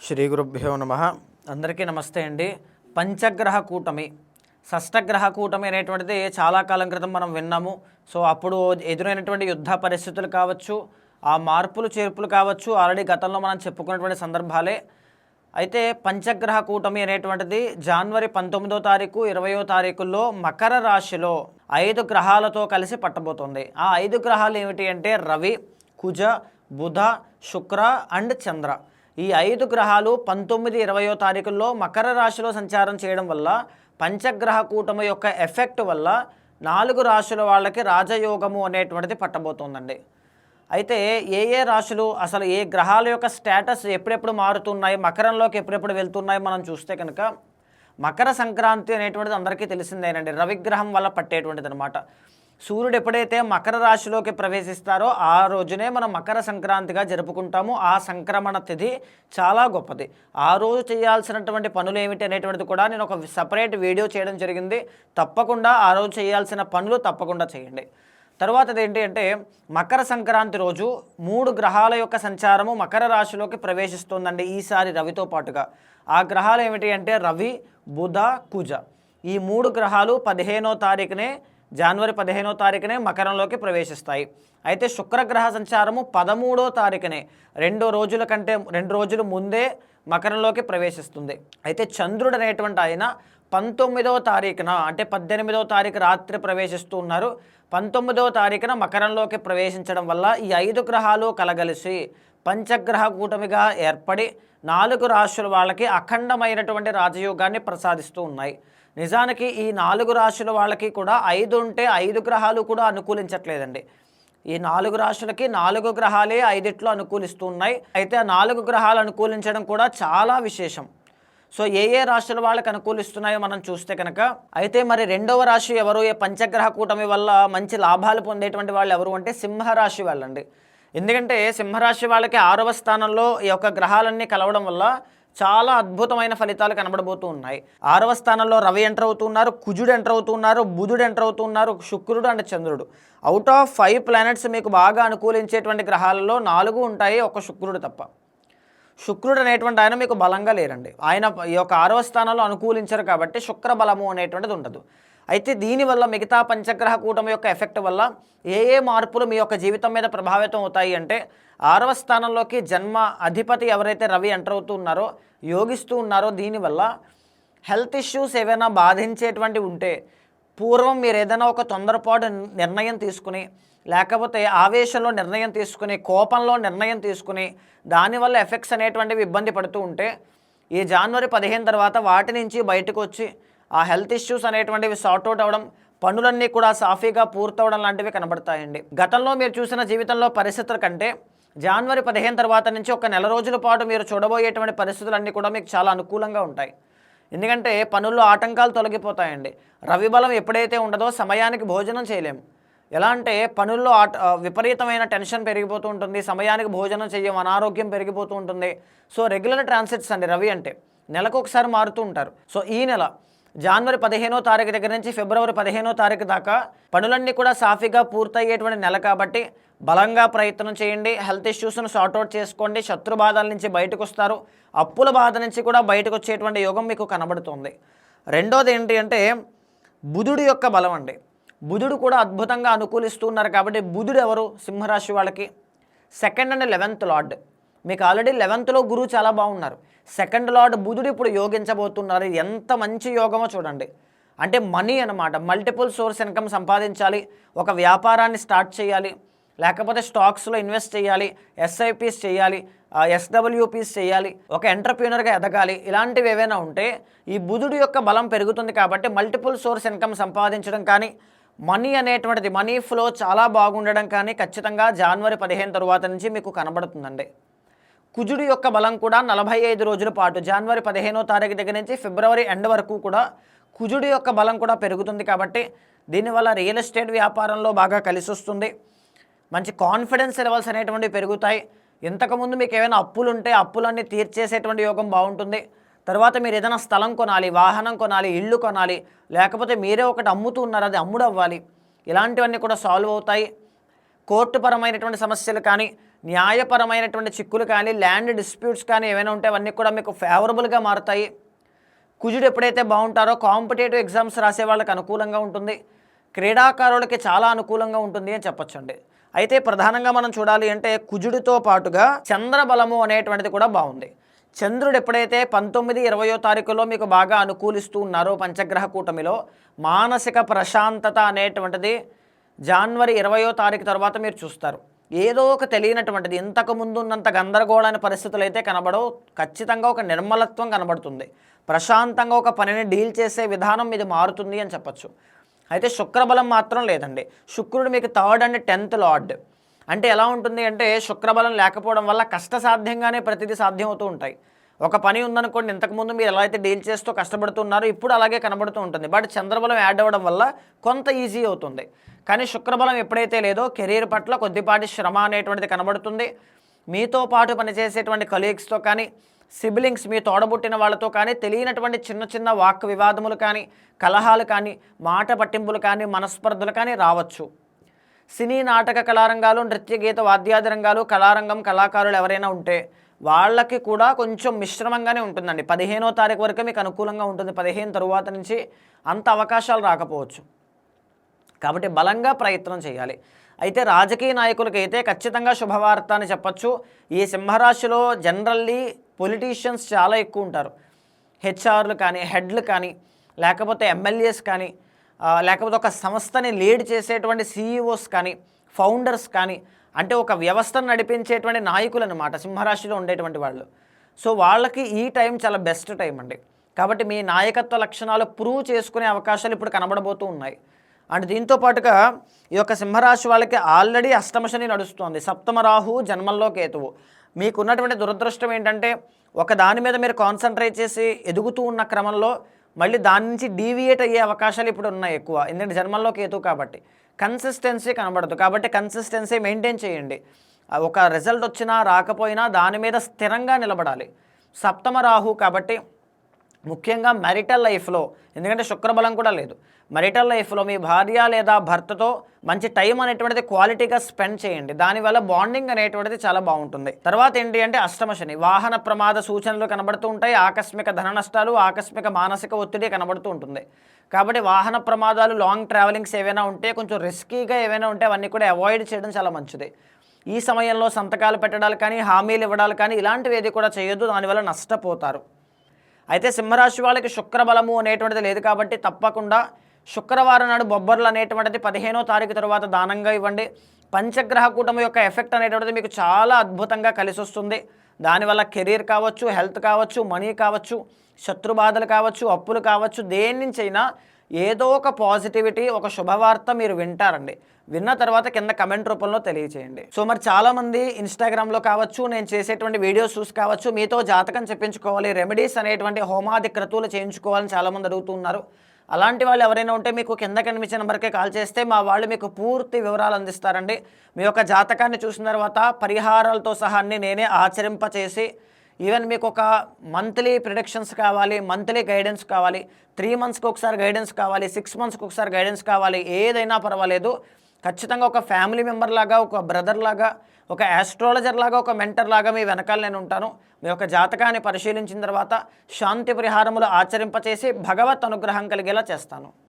శ్రీ గురుభ్యో నమ. అందరికీ నమస్తే అండి. పంచగ్రహ కూటమి, షష్టగ్రహ కూటమి అనేటువంటిది చాలా కాలం క్రితం మనం విన్నాము. సో అప్పుడు ఎదురైనటువంటి యుద్ధ పరిస్థితులు కావచ్చు, ఆ మార్పులు చేర్పులు కావచ్చు, ఆల్రెడీ గతంలో మనం చెప్పుకున్నటువంటి సందర్భాలే. అయితే పంచగ్రహ కూటమి అనేటువంటిది జనవరి 19వ తారీఖు 20వ తారీఖుల్లో మకర రాశిలో 5 గ్రహాలతో కలిసి పట్టబోతుంది. ఆ 5 గ్రహాలు ఏమిటి అంటే రవి, కుజ, బుధ, శుక్ర అండ్ చంద్ర. ఈ 5 గ్రహాలు 19, 20వ తారీఖుల్లో మకర రాశిలో సంచారం చేయడం వల్ల పంచగ్రహ కూటమి యొక్క ఎఫెక్ట్ వల్ల 4 రాశుల వాళ్ళకి రాజయోగము అనేటువంటిది పట్టబోతోందండి. అయితే ఏ రాశులు, అసలు ఏ గ్రహాల యొక్క స్టేటస్ ఎప్పుడెప్పుడు మారుతున్నాయి, మకరంలోకి ఎప్పుడెప్పుడు వెళ్తున్నాయి మనం చూస్తే కనుక మకర సంక్రాంతి అనేటువంటిది అందరికీ తెలిసిందేనండి. రవిగ్రహం వల్ల పట్టేటువంటిది అనమాట. సూర్యుడు ఎప్పుడైతే మకర రాశిలోకి ప్రవేశిస్తారో ఆ రోజునే మనం మకర సంక్రాంతిగా జరుపుకుంటాము. ఆ సంక్రమణ తిథి చాలా గొప్పది. ఆ రోజు చేయాల్సినటువంటి పనులు ఏమిటి అనేటువంటిది కూడా నేను ఒక సపరేట్ వీడియో చేయడం జరిగింది. తప్పకుండా ఆ రోజు చేయాల్సిన పనులు తప్పకుండా చేయండి. తర్వాతది ఏంటి అంటే మకర సంక్రాంతి రోజు 3 గ్రహాల యొక్క సంచారము మకర రాశిలోకి ప్రవేశిస్తుందండి ఈసారి రవితో పాటుగా. ఆ గ్రహాలు ఏమిటి అంటే రవి, బుధ, కుజ. ఈ 3 గ్రహాలు 15వ తారీఖునే, జనవరి 15వ తారీఖునే మకరంలోకి ప్రవేశిస్తాయి. అయితే శుక్రగ్రహ సంచారము 13వ తారీఖునే, 2 రోజుల ముందే మకరంలోకి ప్రవేశిస్తుంది. అయితే చంద్రుడు అనేటువంటి ఆయన 19వ తారీఖున, అంటే 18వ తారీఖు రాత్రి ప్రవేశిస్తూ ఉన్నారు. 19వ తారీఖున మకరంలోకి ప్రవేశించడం వల్ల ఈ 5 గ్రహాలు కలగలిసి పంచగ్రహ కూటమిగా ఏర్పడి 4 రాశుల వాళ్ళకి అఖండమైనటువంటి రాజయోగాన్ని ప్రసాదిస్తూ ఉన్నాయి. నిజానికి ఈ 4 రాశుల వాళ్ళకి కూడా 5 ఉంటే 5 గ్రహాలు కూడా అనుకూలించట్లేదండి. ఈ 4 రాశులకి 4 గ్రహాలే 5 అనుకూలిస్తూ ఉన్నాయి. అయితే ఆ 4 గ్రహాలు అనుకూలించడం కూడా చాలా విశేషం. సో ఏ రాశుల వాళ్ళకి అనుకూలిస్తున్నాయో మనం చూస్తే కనుక, అయితే మరి 2వ రాశి ఎవరు? ఈ పంచగ్రహ కూటమి వల్ల మంచి లాభాలు పొందేటువంటి వాళ్ళు ఎవరు అంటే సింహరాశి వాళ్ళండి. ఎందుకంటే సింహరాశి వాళ్ళకి 6వ స్థానంలో ఈ యొక్క గ్రహాలన్నీ కలవడం వల్ల చాలా అద్భుతమైన ఫలితాలు కనబడబోతూ ఉన్నాయి. 6వ స్థానంలో రవి ఎంటర్ అవుతున్నారు, కుజుడు ఎంటర్ అవుతున్నారు, బుధుడు ఎంటర్ అవుతున్నారు, శుక్రుడు అండ్ చంద్రుడు. అవుట్ ఆఫ్ 5 ప్లానెట్స్ మీకు బాగా అనుకూలించేటువంటి గ్రహాలలో 4 ఉంటాయి, ఒక శుక్రుడు తప్ప. శుక్రుడు అనేటువంటి ఆయన మీకు బలంగా లేరండి. ఆయన ఈ యొక్క 6వ స్థానంలో అనుకూలించరు కాబట్టి శుక్ర బలము అనేటువంటిది ఉండదు. అయితే దీనివల్ల మిగతా పంచగ్రహ కూటమి యొక్క ఎఫెక్ట్ వల్ల ఏ మార్పులు మీ యొక్క జీవితం మీద ప్రభావితం అవుతాయి అంటే 6వ స్థానంలోకి జన్మ అధిపతి ఎవరైతే రవి ఎంటర్ అవుతూ ఉన్నారో, యోగిస్తూ ఉన్నారో, దీనివల్ల హెల్త్ ఇష్యూస్ ఏవైనా బాధించేటువంటి ఉంటే, పూర్వం మీరు ఏదైనా ఒక తొందరపాటు నిర్ణయం తీసుకుని, లేకపోతే ఆవేశంలో నిర్ణయం తీసుకుని, కోపంలో నిర్ణయం తీసుకుని దానివల్ల ఎఫెక్ట్స్ అనేటువంటివి ఇబ్బంది పడుతూ ఉంటే, ఈ జనవరి 15 తర్వాత వాటి నుంచి బయటకు వచ్చి ఆ హెల్త్ ఇష్యూస్ అనేటువంటివి సార్ట్అవుట్ అవ్వడం, పనులన్నీ కూడా సాఫీగా పూర్తవడం లాంటివి కనబడతాయండి. గతంలో మీరు చూసిన జీవితంలో పరిస్థితుల కంటే జనవరి 15 తర్వాత నుంచి ఒక నెల రోజుల పాటు మీరు చూడబోయేటువంటి పరిస్థితులన్నీ కూడా మీకు చాలా అనుకూలంగా ఉంటాయి. ఎందుకంటే పనుల్లో ఆటంకాలు తొలగిపోతాయండి. రవి బలం ఎప్పుడైతే ఉండదో సమయానికి భోజనం చేయలేము. ఎలా అంటే పనుల్లో విపరీతమైన టెన్షన్ పెరిగిపోతూ ఉంటుంది, సమయానికి భోజనం చెయ్యం, అనారోగ్యం పెరిగిపోతూ ఉంటుంది. సో రెగ్యులర్ ట్రాన్సిట్స్ అండి రవి అంటే, నెలకు ఒకసారి మారుతూ ఉంటారు. సో ఈ నెల జనవరి 15వ తారీఖు దగ్గర నుంచి ఫిబ్రవరి 15వ తారీఖు దాకా పనులన్నీ కూడా సాఫీగా పూర్తయ్యేటువంటి నెల కాబట్టి బలంగా ప్రయత్నం చేయండి. హెల్త్ ఇష్యూస్ను సార్ట్అవుట్ చేసుకోండి. శత్రు బాధల నుంచి బయటకు వస్తారు. అప్పుల బాధ నుంచి కూడా బయటకు వచ్చేటువంటి యోగం మీకు కనబడుతుంది. రెండోది ఏంటి అంటే బుధుడు యొక్క బలం అండి. బుధుడు కూడా అద్భుతంగా అనుకూలిస్తున్నారు కాబట్టి, బుధుడు ఎవరు? సింహరాశి వాళ్ళకి 2nd అండ్ 11th లార్డ్. మీకు ఆల్రెడీ 11thలో గురువు చాలా బాగున్నారు. 2nd లార్డ్ బుధుడు ఇప్పుడు యోగించబోతున్నారు. ఎంత మంచి యోగమో చూడండి. అంటే మనీ అన్నమాట. మల్టిపుల్ సోర్స్ ఇన్కమ్ సంపాదించాలి, ఒక వ్యాపారాన్ని స్టార్ట్ చేయాలి, లేకపోతే స్టాక్స్లో ఇన్వెస్ట్ చేయాలి, ఎస్ఐపీస్ చేయాలి, ఎస్డబ్ల్యూపీస్ చేయాలి, ఒక ఎంటర్ప్రీనర్గా ఎదగాలి, ఇలాంటివి ఏవైనా ఉంటే ఈ బుధుడు యొక్క బలం పెరుగుతుంది కాబట్టి మల్టిపుల్ సోర్స్ ఇన్కమ్ సంపాదించడం కానీ, మనీ అనేటువంటిది, మనీ ఫ్లో చాలా బాగుండడం కానీ ఖచ్చితంగా జనవరి 15 తర్వాత నుంచి మీకు కనబడుతుందండి. కుజుడు యొక్క బలం కూడా 45 రోజుల పాటు, జనవరి 15వ తారీఖు దగ్గర నుంచి ఫిబ్రవరి ఎండ్ వరకు కూడా కుజుడు యొక్క బలం కూడా పెరుగుతుంది కాబట్టి దీనివల్ల రియల్ ఎస్టేట్ వ్యాపారంలో బాగా కలిసి వస్తుంది. మంచి కాన్ఫిడెన్స్ లెవెల్స్ అనేటువంటివి పెరుగుతాయి. ఇంతకుముందు మీకు ఏమైనా అప్పులు ఉంటే అప్పులన్నీ తీర్చేసేటువంటి యోగం బాగుంటుంది. తర్వాత మీరు ఏదైనా స్థలం కొనాలి, వాహనం కొనాలి, ఇల్లు కొనాలి, లేకపోతే మీరే ఒకటి అమ్ముతూ ఉన్నారు, అది అమ్ముడవ్వాలి, ఇలాంటివన్నీ కూడా సాల్వ్ అవుతాయి. కోర్టు పరమైనటువంటి సమస్యలు కానీ, న్యాయపరమైనటువంటి చిక్కులు కానీ ల్యాండ్ డిస్ప్యూట్స్ కానీ ఏమైనా ఉంటే అవన్నీ కూడా మీకు ఫేవరబుల్గా మారుతాయి. కుజుడు ఎప్పుడైతే బాగుంటారో కాంపిటేటివ్ ఎగ్జామ్స్ రాసే వాళ్ళకి అనుకూలంగా ఉంటుంది, క్రీడాకారులకి చాలా అనుకూలంగా ఉంటుంది అని చెప్పొచ్చండి. అయితే ప్రధానంగా మనం చూడాలి అంటే కుజుడితో పాటుగా చంద్రబలము అనేటువంటిది కూడా బాగుంది. చంద్రుడు ఎప్పుడైతే 19, 20వ తారీఖులో మీకు బాగా అనుకూలిస్తూ ఉన్నారో పంచగ్రహ కూటమిలో మానసిక ప్రశాంతత అనేటువంటిది జనవరి 20వ తారీఖు తర్వాత మీరు చూస్తారు. ఏదో ఒక తెలియనటువంటిది ఇంతకు ముందు ఉన్నంత గందరగోళమైన పరిస్థితులు అయితే కనబడవు. ఖచ్చితంగా ఒక నిర్మలత్వం కనబడుతుంది. ప్రశాంతంగా ఒక పనిని డీల్ చేసే విధానం ఇది మారుతుంది అని చెప్పచ్చు. అయితే శుక్రబలం మాత్రం లేదండి. శుక్రుడు మీకు 3rd and 10th లార్డ్. అంటే ఎలా ఉంటుంది అంటే శుక్రబలం లేకపోవడం వల్ల కష్టసాధ్యంగానే ప్రతిదీ సాధ్యం ఉంటాయి. ఒక పని ఉందనుకోండి, ఇంతకుముందు మీరు ఎలా అయితే డీల్ చేస్తూ కష్టపడుతున్నారో ఇప్పుడు అలాగే కనబడుతూ ఉంటుంది. బట్ చంద్రబలం యాడ్ అవ్వడం వల్ల కొంత ఈజీ అవుతుంది. కానీ శుక్రబలం ఎప్పుడైతే లేదో కెరీర్ పట్ల కొద్దిపాటి శ్రమ అనేటువంటిది కనబడుతుంది. మీతో పాటు పనిచేసేటువంటి కలీగ్స్తో కానీ సిబ్లింగ్స్ మీ తోడబుట్టిన వాళ్ళతో కానీ తెలియనటువంటి చిన్న చిన్న వాక్ వివాదములు కానీ కలహాలు కానీ మాట పట్టింపులు కానీ మనస్పర్ధలు కానీ రావచ్చు. సినీ నాటక కళారంగాలు, నృత్య గీత వాద్యాది రంగాలు, కళారంగం కళాకారులు ఎవరైనా ఉంటే వాళ్ళకి కూడా కొంచెం మిశ్రమంగానే ఉంటుందండి. 15వ తారీఖు వరకు మీకు అనుకూలంగా ఉంటుంది. 15 తరువాత నుంచి అంత అవకాశాలు రాకపోవచ్చు. కాబట్టి బలంగా ప్రయత్నం చేయాలి. అయితే రాజకీయ నాయకులకైతే ఖచ్చితంగా శుభవార్త అని చెప్పచ్చు. ఈ సింహరాశిలో జనరల్లీ పొలిటీషియన్స్ చాలా ఎక్కువ ఉంటారు. హెచ్ఆర్లు కానీ హెడ్లు కానీ లేకపోతే ఎమ్మెల్యేస్ కానీ లేకపోతే ఒక సంస్థని లీడ్ చేసేటువంటి సీఈఓస్ కానీ ఫౌండర్స్ కానీ అంటే ఒక వ్యవస్థను నడిపించేటువంటి నాయకులు అన్నమాట సింహరాశిలో ఉండేటువంటి వాళ్ళు. సో వాళ్ళకి ఈ టైం చాలా బెస్ట్ టైం అండి. కాబట్టి మీ నాయకత్వ లక్షణాలు ప్రూవ్ చేసుకునే అవకాశాలు ఇప్పుడు కనబడబోతూ ఉన్నాయి. అండ్ దీంతో పాటుగా ఈ యొక్క సింహరాశి వాళ్ళకి ఆల్రెడీ అష్టమ శని నడుస్తుంది. సప్తమ రాహు, జన్మంలో కేతువు. మీకున్నటువంటి దురదృష్టం ఏంటంటే ఒక దాని మీద మీరు కాన్సన్ట్రేట్ చేసి ఎదుగుతూ ఉన్న క్రమంలో మళ్ళీ దాని నుంచి డీవియేట్ అయ్యే అవకాశాలు ఇప్పుడు ఉన్నాయి ఎక్కువ. ఎందుకంటే జన్మంలో కేతువు కాబట్టి కన్సిస్టెన్సీ కనబడదు. కాబట్టి కన్సిస్టెన్సీ మెయింటైన్ చేయండి. ఒక రిజల్ట్ వచ్చినా రాకపోయినా దాని మీద స్థిరంగా నిలబడాలి. సప్తమ రాహు కాబట్టి ముఖ్యంగా మ్యారిటల్ లైఫ్లో, ఎందుకంటే శుక్రబలం కూడా లేదు, మ్యారిటల్ లైఫ్లో మీ భార్య లేదా భర్తతో మంచి టైం అనేటువంటిది క్వాలిటీగా స్పెండ్ చేయండి. దానివల్ల బాండింగ్ అనేటువంటిది చాలా బాగుంటుంది. తర్వాత ఏంటి అంటే అష్టమ శని, వాహన ప్రమాద సూచనలు కనబడుతూ ఉంటాయి. ఆకస్మిక ధన నష్టాలు, ఆకస్మిక మానసిక ఒత్తిడి కనబడుతూ ఉంటుంది. కాబట్టి వాహన ప్రమాదాలు, లాంగ్ ట్రావెలింగ్స్ ఏవైనా ఉంటే, కొంచెం రిస్కీగా ఏవైనా ఉంటే అవన్నీ కూడా అవాయిడ్ చేయడం చాలా మంచిది. ఈ సమయంలో సంతకాలు పెట్టడాలు కానీ హామీలు ఇవ్వడాలు కానీ ఇలాంటివి ఏది కూడా చేయొద్దు, దానివల్ల నష్టపోతారు. అయితే సింహరాశి వాళ్ళకి శుక్రబలము అనేటువంటిది లేదు కాబట్టి తప్పకుండా శుక్రవారం నాడు బొబ్బర్లు అనేటువంటిది 15వ తారీఖు తర్వాత దానంగా ఇవ్వండి. పంచగ్రహ కూటమి యొక్క ఎఫెక్ట్ అనేటువంటిది మీకు చాలా అద్భుతంగా కలిసి వస్తుంది. దానివల్ల కెరీర్ కావచ్చు, హెల్త్ కావచ్చు, మనీ కావచ్చు, శత్రుబాధలు కావచ్చు, అప్పులు కావచ్చు, దేని నుంచైనా ఏదో ఒక పాజిటివిటీ, ఒక శుభవార్త మీరు వింటారండి. విన్న తర్వాత కింద కమెంట్ రూపంలో తెలియచేయండి. సో మరి చాలామంది ఇన్స్టాగ్రామ్లో కావచ్చు, నేను చేసేటువంటి వీడియోస్ చూసి కావచ్చు, మీతో జాతకం చెప్పించుకోవాలి, రెమెడీస్ అనేటువంటి హోమాది క్రతువులు చేయించుకోవాలని చాలామంది అడుగుతున్నారు. అలాంటి వాళ్ళు ఎవరైనా ఉంటే మీకు కింద కనిపించిన నెంబర్కే కాల్ చేస్తే మా వాళ్ళు మీకు పూర్తి వివరాలు అందిస్తారండి. మీ యొక్క జాతకాన్ని చూసిన తర్వాత పరిహారాలతో సహా అన్ని నేనే ఆచరింపచేసి, ఈవెన్ మీకు ఒక మంత్లీ ప్రిడిక్షన్స్ కావాలి, మంత్లీ గైడెన్స్ కావాలి, 3 monthsకి ఒకసారి గైడెన్స్ కావాలి, 6 monthsకి ఒకసారి గైడెన్స్ కావాలి, ఏదైనా పర్వాలేదు. ఖచ్చితంగా ఒక ఫ్యామిలీ మెంబర్ లాగా, ఒక బ్రదర్ లాగా, ఒక ఆస్ట్రాలజర్ లాగా, ఒక మెంటర్ లాగా మీ వెనకాల నేను ఉంటాను. మీ యొక్క జాతకాన్ని పరిశీలించిన తర్వాత శాంతి పరిహారములు ఆచరింపచేసి భగవత్ అనుగ్రహం కలిగేలా చేస్తాను.